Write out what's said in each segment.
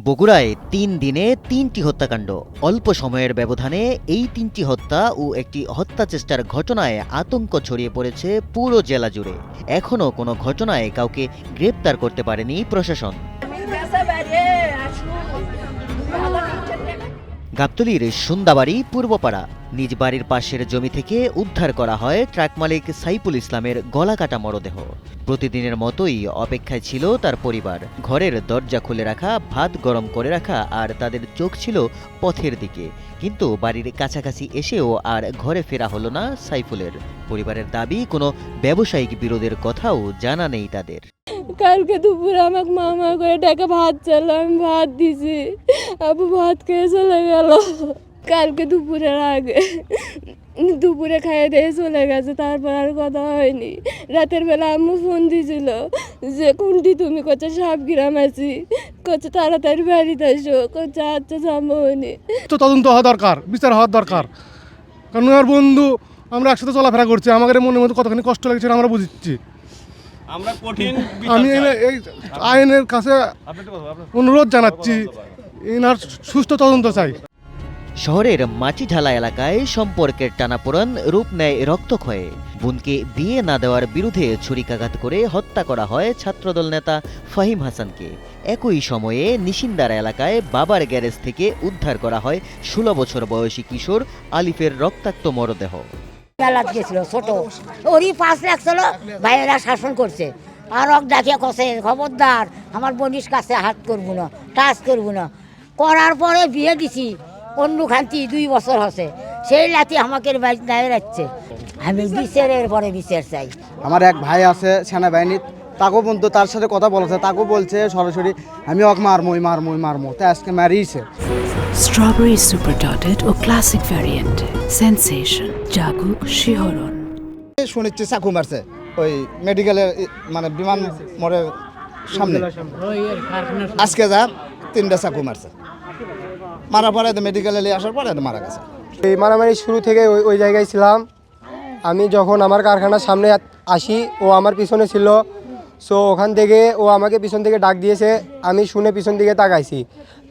বগুড়ায় ৩ দিনে ৩টি হত্যাকাণ্ড। অল্প সময়ের ব্যবধানে এই ৩টি হত্যা ও একটি হত্যা চেষ্টার ঘটনায় আতঙ্ক ছড়িয়ে পড়েছে পুরো জেলা জুড়ে। এখনও কোনো ঘটনায় কাউকে গ্রেপ্তার করতে পারেনি প্রশাসন। গাবতলীর সুন্দাবাড়ি পূর্বপাড়া নিজ বাড়ির পাশের জমি থেকে উদ্ধার করা হয় ট্রাক মালিক সাইফুল ইসলামের গলাকাটা মরদেহ। প্রতিদিনের মতোই অপেক্ষায় ছিল তার পরিবার। ঘরের দরজা খুলে রাখা, ভাত গরম করে রাখা, আর তাদের চোখ ছিল পথের দিকে। কিন্তু বাড়ির কাছাকাছি এসেও আর ঘরে ফেরা হলো না সাইফুলের। পরিবারের দাবি, কোনো ব্যবসায়িক বিরোধের কথাও জানা নেই তাদের। কালকে দুপুরে আমাকে মামা করে টাকা ভাত চাইলো, আমি ভাত দিছি, আপু ভাত খেয়ে চলে গেল। কালকে দুপুরের আগে দুপুরে খাইয়ে দিয়ে চলে গেছে, তারপর আর কথা হয়নি। রাতের বেলা আম্মু ফোন দিয়েছিল যে কোনটি তুমি, করছে সাবগ্রাম আছি, করছে তাড়াতাড়ি বাড়িতে আসো, করছে আচ্ছা যাবো। তো তদন্ত হওয়া দরকার, বিচার হওয়ার দরকার, কারণ আমার বন্ধু আমরা একসাথে চলাফেরা করছি, আমাদের মনের মধ্যে কতখানি কষ্ট লাগছে আমরা বুঝছি। আমি এই আইনের কাছে অনুরোধ জানাচ্ছি, এনার সুষ্ঠু তদন্ত চাই। শহরের মাটিঢালা এলাকায় সম্পর্কের টানাপোড়েন রূপ নেয় রক্তক্ষয়ে। বোনকে বিয়ে না দেওয়ার বিরুদ্ধে ছুরিকাঘাত করে হত্যা করা হয় ছাত্রদল নেতা ফাহিম হাসানকে। একই সময়ে নিশিন্দারা এলাকায় বাবার গ্যারেজ থেকে উদ্ধার করা হয় 16 বছর বয়সী কিশোর আলিফের রক্তাক্ত মরদেহ। মেলাত গেছিল ছোট, ওরই 5 লাখ ছিল, ভাইয়েরা শাসন করছে। আর দেখিয়ে কষে খবরদার আমার বনির কাছে হাত করবো না, টাচ করবো না। করার পরে বিয়ে দিছি, অন্য খান্তি 2 বছর হচ্ছে, সেই লাতি আমাকে দায়ে রাখছে। আমি বিচারের পরে বিচার চাই। আমার এক ভাই আছে সেনাবাহিনী, তাকেও বন্ধু তার সাথে কথা বলেছে, তাকেও বলছে সরাসরি আমি ওকে মারমো, তাই আজকে মারিয়েছে। স্ট্রবেরি সুপার ডটেড ও ক্লাসিক ভ্যারিয়েন্ট সেন্সেশন জাগুক শিহরণ। শুনেছি চাকু মারছে ওই মেডিকেলের মানে বিমান মোড়ের সামনে, আজকে যা 3টা চাকু মারছে, মারা পরে মেডিকেলে আসার পরে মারা গেছে। এই মারামারি শুরু থেকে ওই জায়গায় ছিলাম আমি। যখন আমার কারখানার সামনে আসি, ও আমার পিছনে ছিল। সো ওখান থেকে ও আমাকে পিছন থেকে ডাক দিয়েছে, আমি শুনে পিছন দিকে তাকাইছি।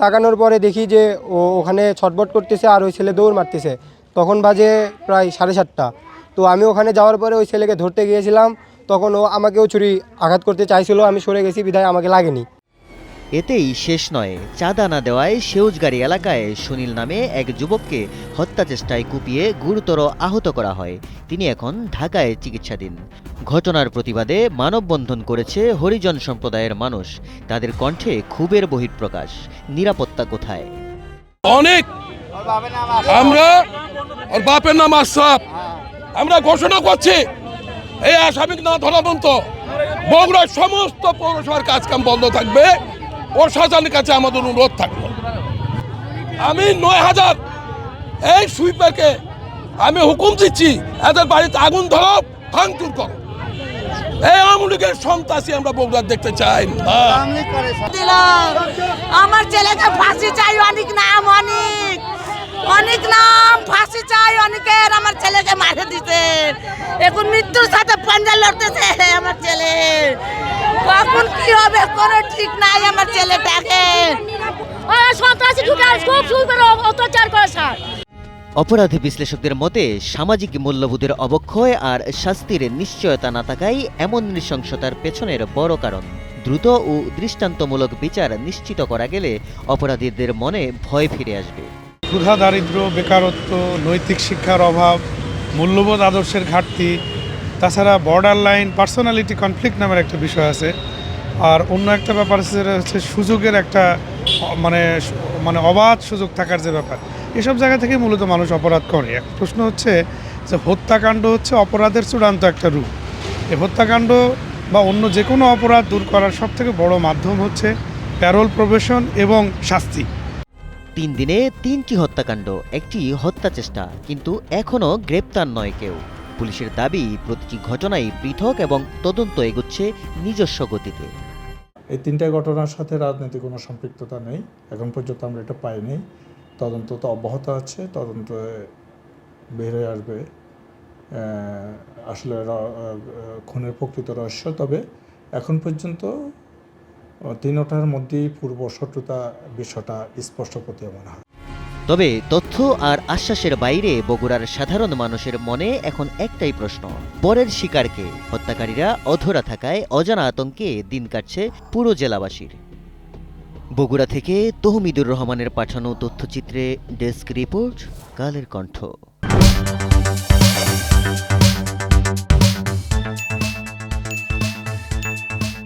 তাকানোর পরে দেখি যে ও ওখানে ছটবট করতেছে আর ওই ছেলে দৌড় মারতেছে। তখন বাজে প্রায় 7:30। তো আমি ওখানে যাওয়ার পরে ওই ছেলেকে ধরতে গিয়েছিলাম, তখন ও আমাকেও ছুরি আঘাত করতে চাইছিল, আমি সরে গেছি বিধায় আমাকে লাগেনি। এতেই শেষ নয়, চাঁদা না দেওয়ায় সেউজগাড়ি এলাকায় সুনীল নামে এক যুবককে হত্যা চেষ্টায় কুপিয়ে গুরুতর আহত করা হয়। তিনি এখন ঢাকায় চিকিৎসাধীন। ঘটনার প্রতিবাদে মানববন্ধন করেছে হরিজন সম্প্রদায়ের মানুষ। তাদের কণ্ঠে ক্ষোভের বহিঃপ্রকাশ। নিরাপত্তা কোথায়? অনেক আমরা ওর বাপের নাম আশরাফ, আমরা ঘোষণা করছি এই আসামিক না ধরা পর্যন্ত বগুড়ার সমস্ত পৌরসভার কাজকাম বন্ধ থাকবে। প্রশাসনের কাছে আমাদের অনুরোধ থাকবে, আমি 9000 এই সুইপারকে আমি হুকুম দিচ্ছি, এদের বাড়িতে আগুন ধরো, ভাঙচুর করো। এই আওয়ামী লীগের সন্ত্রাসী আমরা বগুড়া দেখতে চাই না। আমার ছেলেকে ফাঁসি চাই, অনেক নাম, অনেক নাম, ফাঁসি চাই অনেকের। আমার ছেলেকে মারে দিতে, এখন মৃত্যুর সাথে পাঞ্জা লড়তেছে আমার ছেলে। কখন কি হবে কোনো ঠিক নাই আমার ছেলেটাকে। সন্ত্রাসী খুব শুরু করে অত্যাচার করে স্যার। অপরাধ বিশ্লেষকদের মতে সামাজিক মূল্যবোধের অবক্ষয় আর শাস্তির নিশ্চয়তা না থাকাই এমন নৃশংসতার পেছনের বড় কারণ। দ্রুত ও দৃষ্টান্তমূলক বিচার নিশ্চিত করা গেলে অপরাধীদের মনে ভয় ফিরে আসবে। ক্ষুধা, দারিদ্র্য, বেকারত্ব, নৈতিক শিক্ষার অভাব, মূল্যবোধ আদর্শের ঘাটতি, তাছাড়া বর্ডার লাইন পার্সোনালিটি কনফ্লিক্ট নামের একটা বিষয় আছে। আর অন্য একটা ব্যাপার আছে যেটা হচ্ছে সুযোগের একটা মানে অবাধ সুযোগ থাকার যে ব্যাপার, এসব জায়গা থেকে মূলত মানুষ অপরাধ করে। এক প্রশ্ন হচ্ছে যে হত্যাকাণ্ড হচ্ছে অপরাধের চূড়ান্ত একটা রূপ। এই হত্যাকাণ্ড বা অন্য যে কোনো অপরাধ দূর করার সবথেকে বড় মাধ্যম হচ্ছে প্যারোল, প্রবেশন এবং শাস্তি। 3 দিনে 3টি হত্যাকাণ্ড, একটি হত্যা চেষ্টা, কিন্তু এখনও গ্রেপ্তার নয় কেউ। পুলিশের দাবি, প্রতিটি ঘটনাই পৃথক এবং তদন্ত এগোচ্ছে নিজস্ব গতিতে। এই 3টা ঘটনার সাথে রাজনীতি কোনো সম্পৃক্ততা নেই, এখন পর্যন্ত আমরা এটা পাইনি। তদন্ত তো অব্যাহত আছে, তদন্তে বের হয়ে আসবে আসলে খুনের প্রকৃত রহস্য। তবে এখন পর্যন্ত তিনটার মধ্যেই পূর্ব শত্রুতা বিষয়টা স্পষ্ট প্রতীয়মান হয়। তবে তথ্য আর আশ্বাসের বাইরে বগুড়ার সাধারণ মানুষের মনে এখন একটাই প্রশ্ন, পরের শিকারকে? হত্যাকারীরা অধরা থাকায় অজানা আতঙ্কে দিন কাটছে পুরো জেলাবাসীর। বগুড়া থেকে তহমিদুর রহমানের পাঠানো তথ্যচিত্রে ডেস্ক রিপোর্ট, কালের কণ্ঠ।